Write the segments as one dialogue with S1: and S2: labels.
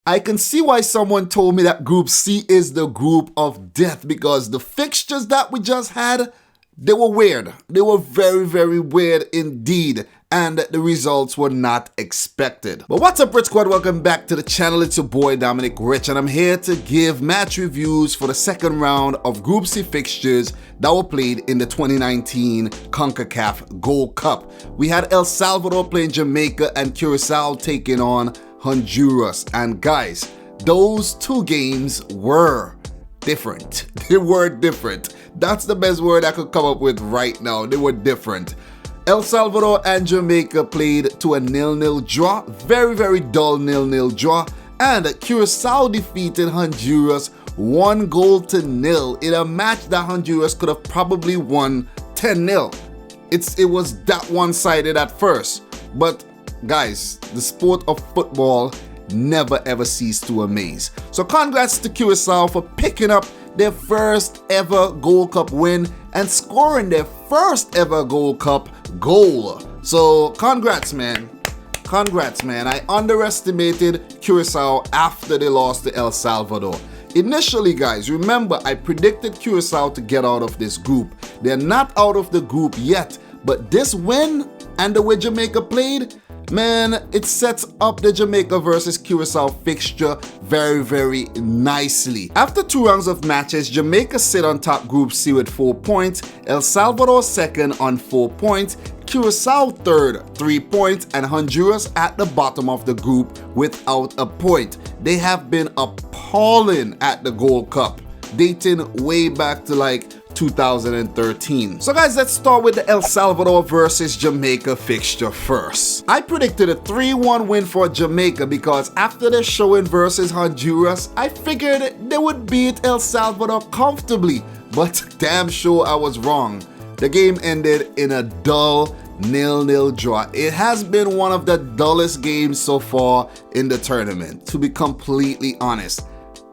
S1: I can see why someone told me that Group C is the group of death, because the fixtures that we just had, they were weird. They were very, very weird indeed. And the results were not expected. But what's up, Rich Squad? Welcome back to the channel. It's your boy Dominic Rich, and I'm here to give match reviews for the second round of Group C fixtures that were played in the 2019 CONCACAF Gold Cup. We had El Salvador playing Jamaica and Curacao taking on Honduras. And guys, those two games were different. They were different. That's the best word I could come up with right now. They were different. El Salvador and Jamaica played to a 0-0 draw, very, very dull 0-0 draw, and Curacao defeated Honduras 1-0 in a match that Honduras could have probably won 10-0. It was that one-sided at first, but guys, the sport of football never ever ceased to amaze. So congrats to Curacao for picking up their first ever Gold Cup win and scoring their first ever Gold Cup goal. So congrats, man. Congrats, man. I underestimated Curacao after they lost to El Salvador. Initially, guys, remember I predicted Curacao to get out of this group. They're not out of the group yet, but this win and the way Jamaica played, man, it sets up the Jamaica versus Curacao fixture very, very nicely. After 2 rounds of matches, Jamaica sit on top Group C with 4 points, El Salvador second on 4 points, Curacao third 3 points, and Honduras at the bottom of the group without a point. They have been appalling at the Gold Cup, dating way back to like 2013. So guys, let's start with the El Salvador versus Jamaica fixture first. I predicted a 3-1 win for Jamaica because after their showing versus Honduras, I figured they would beat El Salvador comfortably, but damn sure I was wrong. The game ended in a dull 0-0 draw. It has been one of the dullest games so far in the tournament, to be completely honest.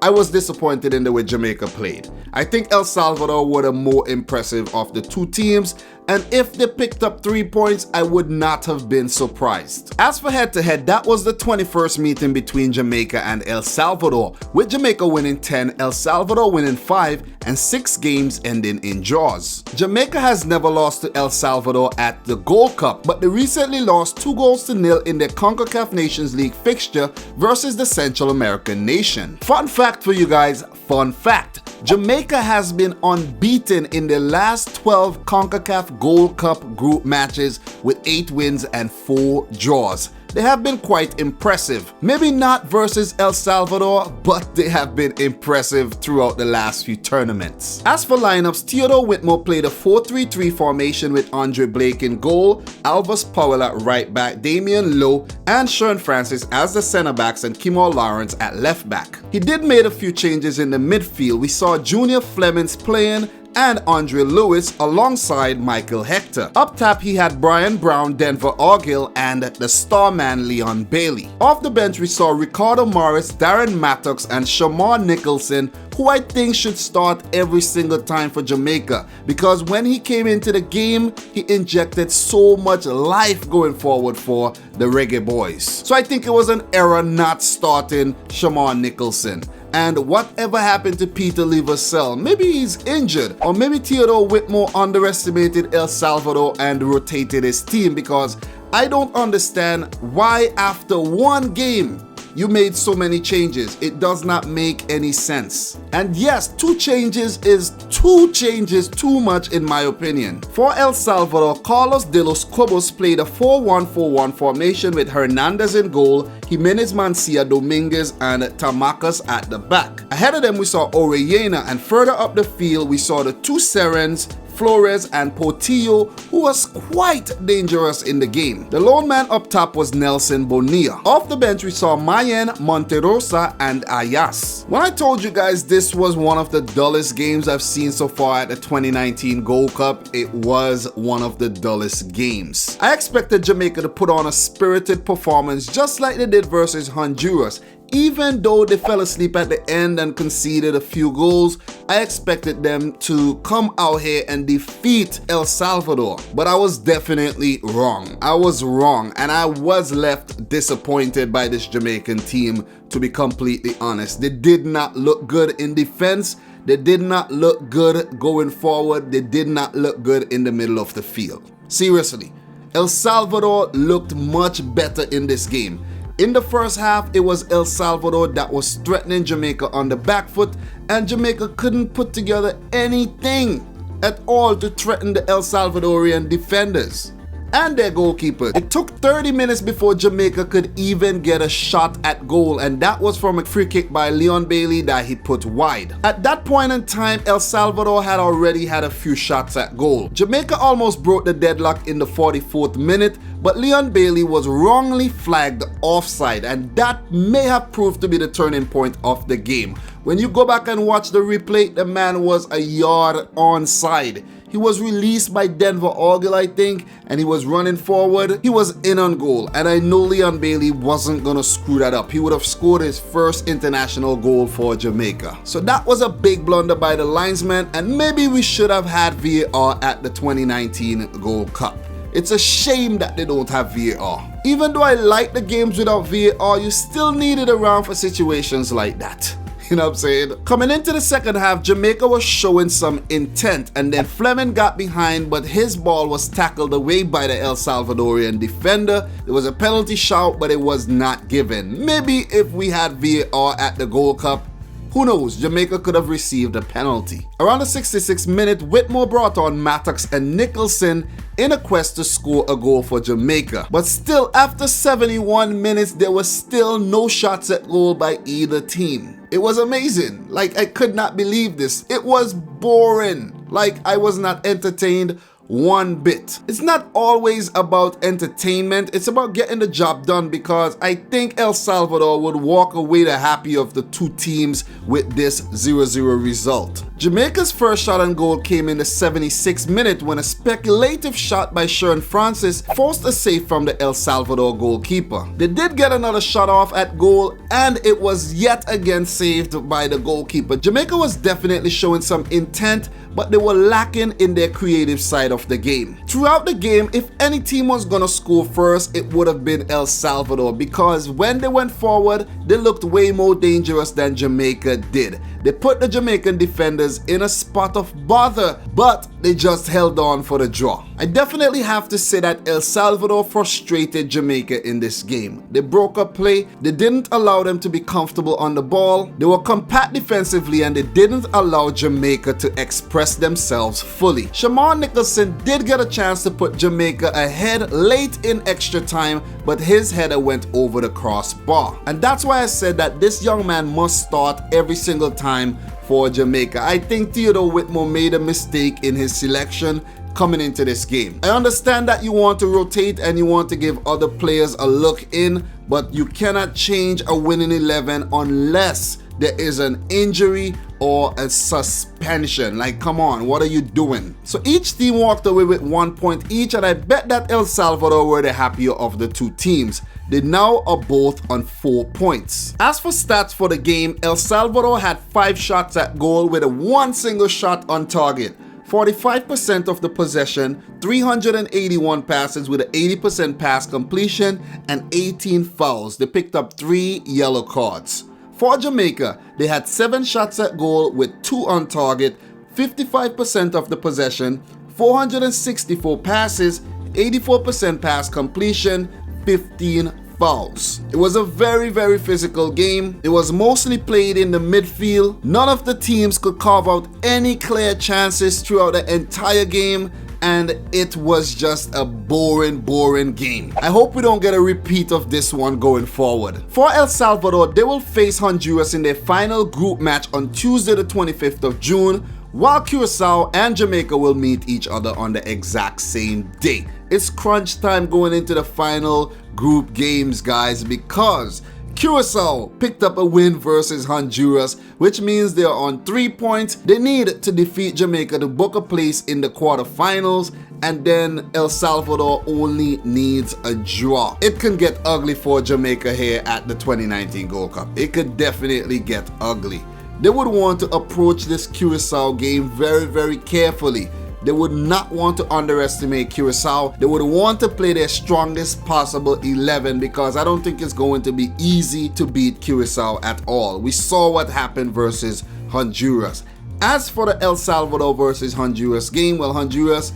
S1: I was disappointed in the way Jamaica played. I think El Salvador were the more impressive of the two teams, and if they picked up 3 points, I would not have been surprised. As for head-to-head, that was the 21st meeting between Jamaica and El Salvador, with Jamaica winning 10, El Salvador winning 5, and 6 games ending in draws. Jamaica has never lost to El Salvador at the Gold Cup, but they recently lost 2-0 in their CONCACAF Nations League fixture versus the Central American nation. Fun fact for you guys, fun fact. Jamaica has been unbeaten in the last 12 CONCACAF Gold Cup group matches with 8 wins and 4 draws. They have been quite impressive. Maybe not versus El Salvador, but they have been impressive throughout the last few tournaments. As for lineups, Theodore Whitmore played a 4-3-3 formation with Andre Blake in goal, Alvis Powell at right back, Damian Lowe and Sean Francis as the center backs, and Kimor Lawrence at left back. He did make a few changes in the midfield. We saw Junior Flemings playing and Andre Lewis alongside Michael Hector. Up top, he had Brian Brown, Denver Argill, and the starman Leon Bailey. Off the bench, we saw Ricardo Morris, Darren Mattox, and Shamar Nicholson, who I think should start every single time for Jamaica, because when he came into the game, he injected so much life going forward for the Reggae Boys. So I think it was an error not starting Shamar Nicholson. And whatever happened to Peter Leversell? Maybe he's injured, or maybe Theodore Whitmore underestimated El Salvador and rotated his team, because I don't understand why after one game you made so many changes. It does not make any sense. And yes, 2 changes is 2 changes too much in my opinion. For El Salvador, Carlos de los Cobos played a 4-1-4-1 formation with Hernandez in goal, Jimenez Mancia, Dominguez, and Tamacas at the back. Ahead of them, we saw Orellana, and further up the field, we saw the 2 Serens, Flores and Portillo, who was quite dangerous in the game. The lone man up top was Nelson Bonilla. Off the bench, we saw Mayen, Monterosa, and Ayas. When I told you guys this was one of the dullest games I've seen so far at the 2019 Gold Cup, it was one of the dullest games. I expected Jamaica to put on a spirited performance just like they did versus Honduras. Even though they fell asleep at the end and conceded a few goals, I expected them to come out here and defeat El Salvador. But I was definitely wrong. I was wrong, and I was left disappointed by this Jamaican team, to be completely honest. They did not look good in defense. They did not look good going forward. They did not look good in the middle of the field. Seriously, El Salvador looked much better in this game. In the first half, it was El Salvador that was threatening Jamaica on the back foot, and Jamaica couldn't put together anything at all to threaten the El Salvadorian defenders and their goalkeepers. It took 30 minutes before Jamaica could even get a shot at goal, and that was from a free kick by Leon Bailey that he put wide. At that point in time, El Salvador had already had a few shots at goal. Jamaica almost broke the deadlock in the 44th minute, but Leon Bailey was wrongly flagged offside, and that may have proved to be the turning point of the game. When you go back and watch the replay, the man was a yard onside. He was released by Denver Ogle, I think, and he was running forward. He was in on goal, and I know Leon Bailey wasn't gonna screw that up. He would have scored his first international goal for Jamaica. So that was a big blunder by the linesman, and maybe we should have had VAR at the 2019 Gold Cup. It's a shame that they don't have VAR. Even though I like the games without VAR, you still need it around for situations like that. You know what I'm saying? Coming into the second half, Jamaica was showing some intent, and then Fleming got behind, but his ball was tackled away by the El Salvadorian defender. There was a penalty shout, but it was not given. Maybe if we had VAR at the Gold Cup, who knows, Jamaica could have received a penalty. Around the 66th minute, Whitmore brought on Maddox and Nicholson in a quest to score a goal for Jamaica. But still, after 71 minutes, there was still no shots at goal by either team. It was amazing. Like, I could not believe this. It was boring. Like, I was not entertained one bit. It's not always about entertainment, it's about getting the job done, because I think El Salvador would walk away the happy of the two teams with this 0-0 result. Jamaica's first shot on goal came in the 76th minute when a speculative shot by Sharon Francis forced a save from the El Salvador goalkeeper. They did get another shot off at goal, and it was yet again saved by the goalkeeper. Jamaica was definitely showing some intent, but they were lacking in their creative side of the game. Throughout the game, if any team was gonna score first, it would have been El Salvador, because when they went forward, they looked way more dangerous than Jamaica did. They put the Jamaican defenders in a spot of bother, but they just held on for the draw. I definitely have to say that El Salvador frustrated Jamaica in this game. They broke up play, they didn't allow them to be comfortable on the ball, they were compact defensively, and they didn't allow Jamaica to express themselves fully. Shamar Nicholson did get a chance to put Jamaica ahead late in extra time, but his header went over the crossbar. And that's why I said that this young man must start every single time for Jamaica. I think Theodore Whitmore made a mistake in his selection coming into this game. I understand that you want to rotate and you want to give other players a look in, but you cannot change a winning 11 unless there is an injury or a suspension. Like, come on, what are you doing? So each team walked away with 1 point each, and I bet that El Salvador were the happier of the two teams. They now are both on 4 points. As for stats for the game, El Salvador had 5 shots at goal with a 1 single shot on target, 45% of the possession, 381 passes with an 80% pass completion, and 18 fouls. They picked up 3 yellow cards. For Jamaica, they had 7 shots at goal with 2 on target, 55% of the possession, 464 passes, 84% pass completion, 15 fouls. It was a very physical game. It was mostly played in the midfield. None of the teams could carve out any clear chances throughout the entire game, and it was just a boring game. I hope we don't get a repeat of this one going forward. For El Salvador, they will face Honduras in their final group match on Tuesday the 25th of June, while Curacao and Jamaica will meet each other on the exact same day. It's crunch time going into the final group games, guys, because Curacao picked up a win versus Honduras, which means they are on 3 points. They need to defeat Jamaica to book a place in the quarterfinals, and then El Salvador only needs a draw. It can get ugly for Jamaica here at the 2019 Gold Cup. It could definitely get ugly. They would want to approach this Curacao game very, very carefully. They would not want to underestimate Curacao. They would want to play their strongest possible 11, because I don't think it's going to be easy to beat Curacao at all. We saw what happened versus Honduras. As for the El Salvador versus Honduras game, well, Honduras,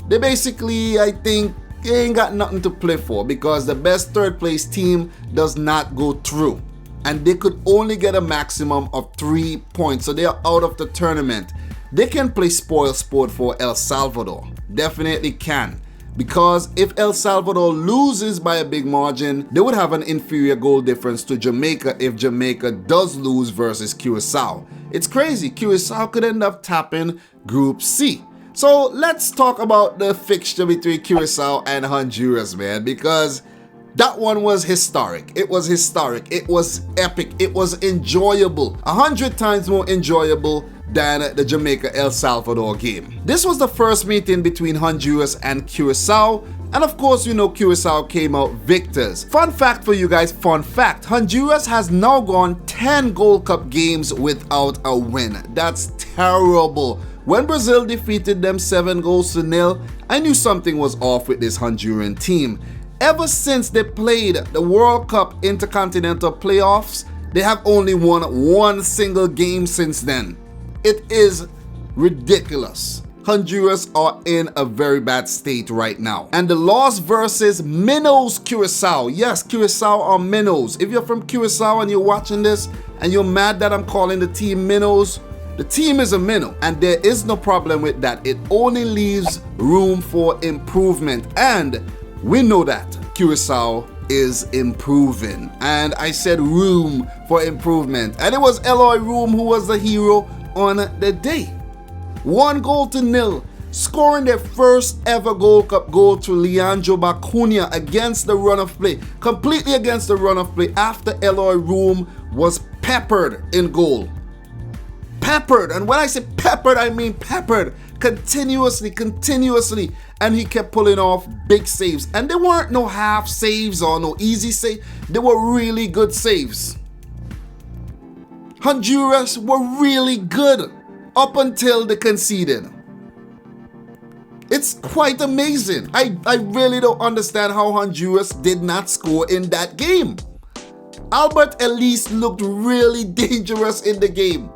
S1: they basically, I think, they ain't got nothing to play for, because the best third place team does not go through. And they could only get a maximum of 3 points, so they are out of the tournament. They can play spoil sport for El Salvador. Definitely can. Because if El Salvador loses by a big margin, they would have an inferior goal difference to Jamaica if Jamaica does lose versus Curacao. It's crazy. Curacao could end up tapping Group C. So let's talk about the fixture between Curacao and Honduras, man, because that one was historic. It was historic. It was epic. It was enjoyable. 100 times more enjoyable than the Jamaica-El Salvador game. This was the first meeting between Honduras and Curacao, and of course, you know, Curacao came out victors. Fun fact for you guys, fun fact, Honduras has now gone 10 Gold Cup games without a win. That's terrible. When Brazil defeated them 7-0, I knew something was off with this Honduran team. Ever since they played the World Cup Intercontinental Playoffs, they have only won one single game since then. It is ridiculous. Honduras are in a very bad state right now. And the loss versus Minnows Curacao. Yes, Curacao are Minnows. If you're from Curacao and you're watching this and you're mad that I'm calling the team Minnows, the team is a minnow, and there is no problem with that. It only leaves room for improvement, and we know that Curacao is improving. And I said room for improvement, and it was Eloy Room who was the hero on the day. 1-0, scoring their first ever Gold Cup goal to Leandro Bacuna against the run of play, completely against the run of play, after Eloy Room was peppered in goal. Peppered, and when I say peppered, I mean peppered continuously, and he kept pulling off big saves, and they weren't no half saves or no easy save. They were really good saves. Honduras were really good up until they conceded. It's quite amazing. I really don't understand how Honduras did not score in that game. Albert Ellis looked really dangerous in the game.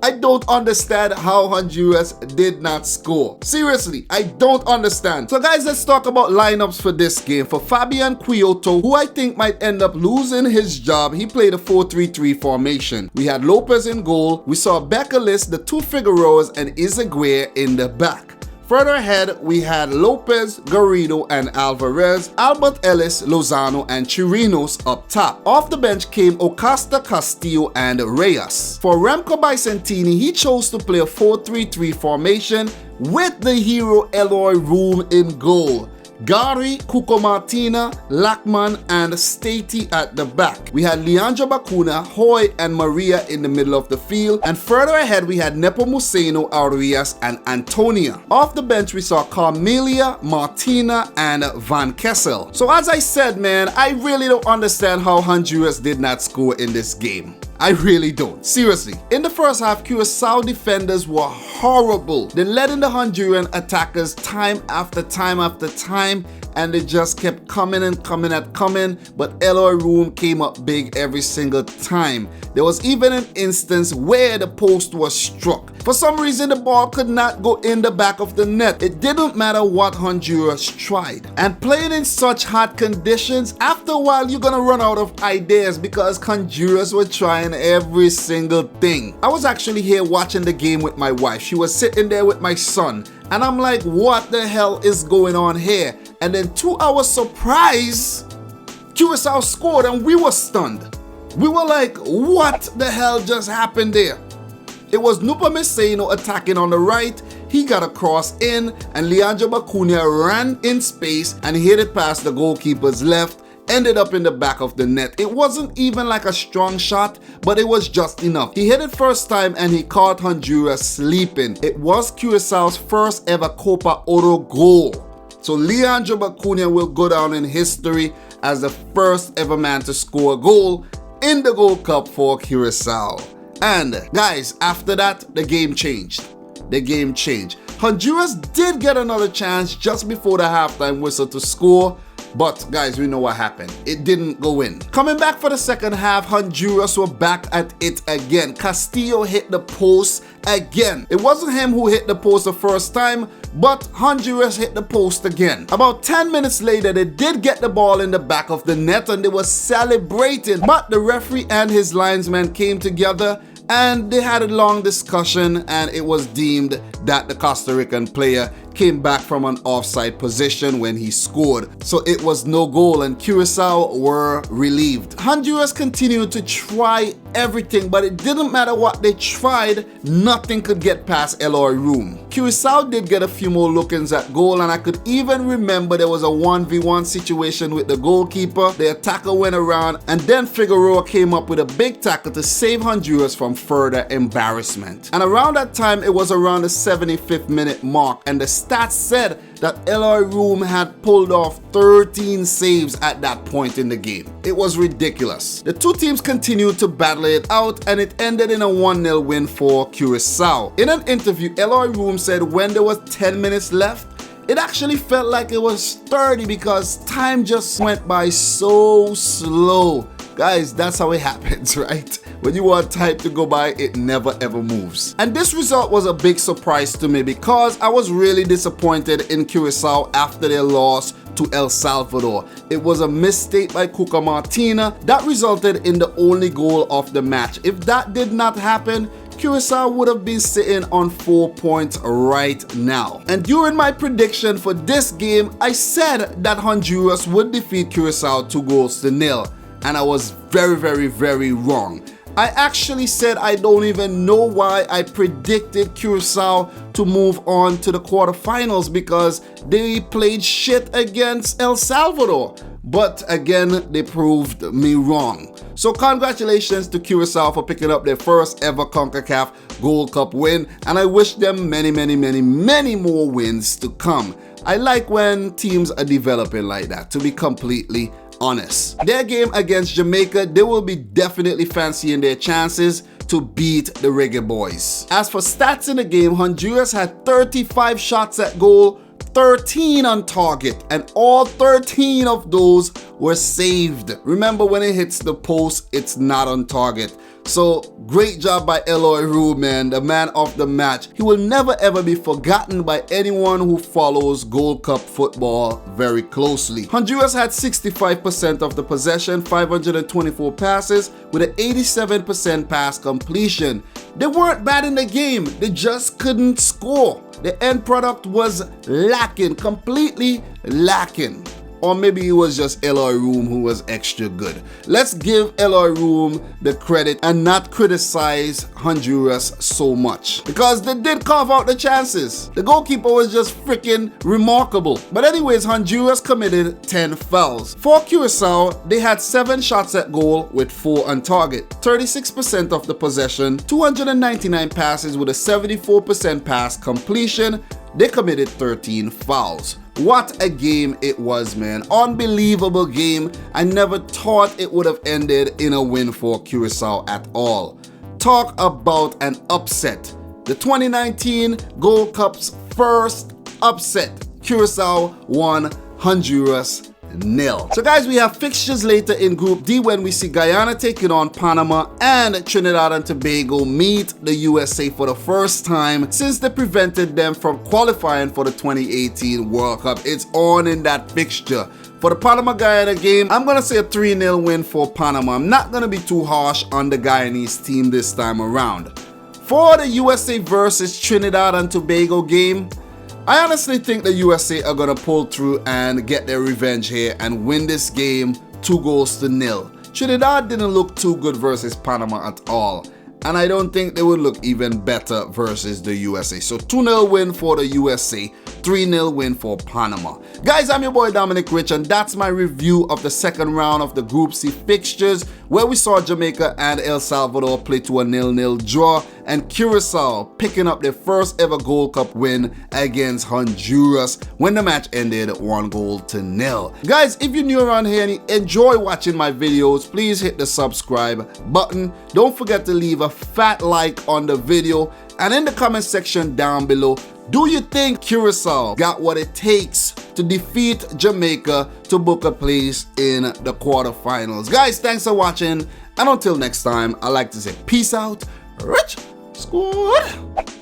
S1: I don't understand how Honduras did not score. Seriously, I don't understand. So guys, let's talk about lineups for this game. For Fabian Quioto, who I think might end up losing his job, he played a 4-3-3 formation. We had Lopez in goal. We saw Becalis, the two Figueroas, and Izaguirre in the back. Further ahead, we had Lopez, Garrido, and Alvarez, Albert Ellis, Lozano, and Chirinos up top. Off the bench came Ocasta, Castillo, and Reyes. For Remco Bicentini, he chose to play a 4-3-3 formation with the hero Eloy Room in goal. Gary, Cuco Martina, Lachman, and Stati at the back. We had Leandro Bacuna, Hoy, and Maria in the middle of the field. And further ahead, we had Nepomuceno, Arias, and Antonia. Off the bench, we saw Carmelia, Martina, and Van Kessel. So as I said, man, I really don't understand how Honduras did not score in this game. I really don't. Seriously. In the first half, Curacao defenders were horrible. They led in the Honduran attackers time after time after time, and they just kept coming and coming, but Eloy Room came up big every single time. There was even an instance where the post was struck. For some reason, the ball could not go in the back of the net. It didn't matter what Honduras tried. And playing in such hot conditions, after a while, you're gonna run out of ideas, because Honduras were trying every single thing. I was actually here watching the game with my wife. She was sitting there with my son, and I'm like, what the hell is going on here? And then to our surprise, Curacao scored, and we were stunned. We were like, what the hell just happened there? It was Nepomuceno attacking on the right. He got a cross in, and Leandro Bacuna ran in space and hit it past the goalkeeper's left. ended up in the back of the net. It wasn't even like a strong shot, but it was just enough. He hit it first time and he caught Honduras sleeping. It was Curacao's first ever Copa Oro goal. So Leandro Bacuna will go down in history as the first ever man to score a goal in the Gold Cup for Curacao. And guys, after that, the game changed. The game changed. Honduras did get another chance just before the halftime whistle to score, but guys, we know what happened. It didn't go in. Coming back for the second half, Honduras were back at it again. Castillo hit the post again. It wasn't him who hit the post the first time, but Honduras hit the post again. About 10 minutes later, they did get the ball in the back of the net and they were celebrating, but the referee and his linesman came together and they had a long discussion, and it was deemed that the Costa Rican player came back from an offside position when he scored. So it was no goal and Curacao were relieved. Honduras continued to try everything, but it didn't matter what they tried, nothing could get past Eloy Room. Curacao did get a few more look-ins at goal, and I could even remember there was a 1v1 situation with the goalkeeper. The attacker went around and then Figueroa came up with a big tackle to save Honduras from further embarrassment. And around that time, it was around the 75th minute mark, and the stats said that Eloy Room had pulled off 13 saves at that point in the game. It was ridiculous. The two teams continued to battle it out and it ended in a 1-0 win for Curacao. In an interview, Eloy Room said when there was 10 minutes left, it actually felt like it was 30 because time just went by so slow. Guys, that's how it happens, right? When you want time to go by, it never ever moves. And this result was a big surprise to me because I was really disappointed in Curacao after their loss to El Salvador. It was a mistake by Cuca Martina that resulted in the only goal of the match. If that did not happen, Curacao would have been sitting on 4 points right now. And during my prediction for this game, I said that Honduras would defeat Curacao 2-0. And I was very wrong. I actually said I don't even know why I predicted Curacao to move on to the quarterfinals because they played shit against El Salvador. But again, they proved me wrong. So congratulations to Curacao for picking up their first ever CONCACAF Gold Cup win, and I wish them many more wins to come. I like when teams are developing like that, to be completely honest. Their game against Jamaica, they will be definitely fancying their chances to beat the Reggae Boys. As for stats in the game, Honduras had 35 shots at goal, 13 on target, and all 13 of those were saved. Remember, when it hits the post, it's not on target. So great job by Eloy Room, man, the man of the match. He will never ever be forgotten by anyone who follows Gold Cup football very closely. Honduras had 65% of the possession, 524 passes with an 87% pass completion. They weren't bad in the game, they just couldn't score. The end product was lacking, completely lacking. Or maybe it was just Eloy Room who was extra good. Let's give Eloy Room the credit and not criticize Honduras so much, because they did carve out the chances. The goalkeeper was just freaking remarkable. But anyways, Honduras committed 10 fouls. For Curacao, they had 7 shots at goal with 4 on target, 36% of the possession, 299 passes with a 74% pass completion. They committed 13 fouls. What a game it was, man. Unbelievable game. I never thought it would have ended in a win for Curacao at all. Talk about an upset. The 2019 Gold Cup's first upset. Curacao won, Honduras 0. So guys, we have fixtures later in Group D when we see Guyana taking on Panama and Trinidad and Tobago meet the USA for the first time since they prevented them from qualifying for the 2018 World Cup. It's on in that fixture. For the Panama-Guyana game, I'm going to say a 3-0 win for Panama. I'm not going to be too harsh on the Guyanese team this time around. For the USA versus Trinidad and Tobago game, I honestly think the USA are going to pull through and get their revenge here and win this game 2-0. Trinidad didn't look too good versus Panama at all. and I don't think they would look even better versus the USA. So 2-0 win for the USA, 3-0 win for Panama. Guys, I'm your boy Dominic Rich, and that's my review of the second round of the Group C fixtures, where we saw Jamaica and El Salvador play to a 0-0 draw, and Curacao picking up their first ever Gold Cup win against Honduras when the match ended 1-0. Guys, if you're new around here and you enjoy watching my videos, please hit the subscribe button. Don't forget to leave a fat like on the video, and in the comment section down below, do you think Curacao got what it takes to defeat Jamaica to book a place in the quarterfinals? Guys, thanks for watching, and until next time, I like to say peace out, Rich Squad.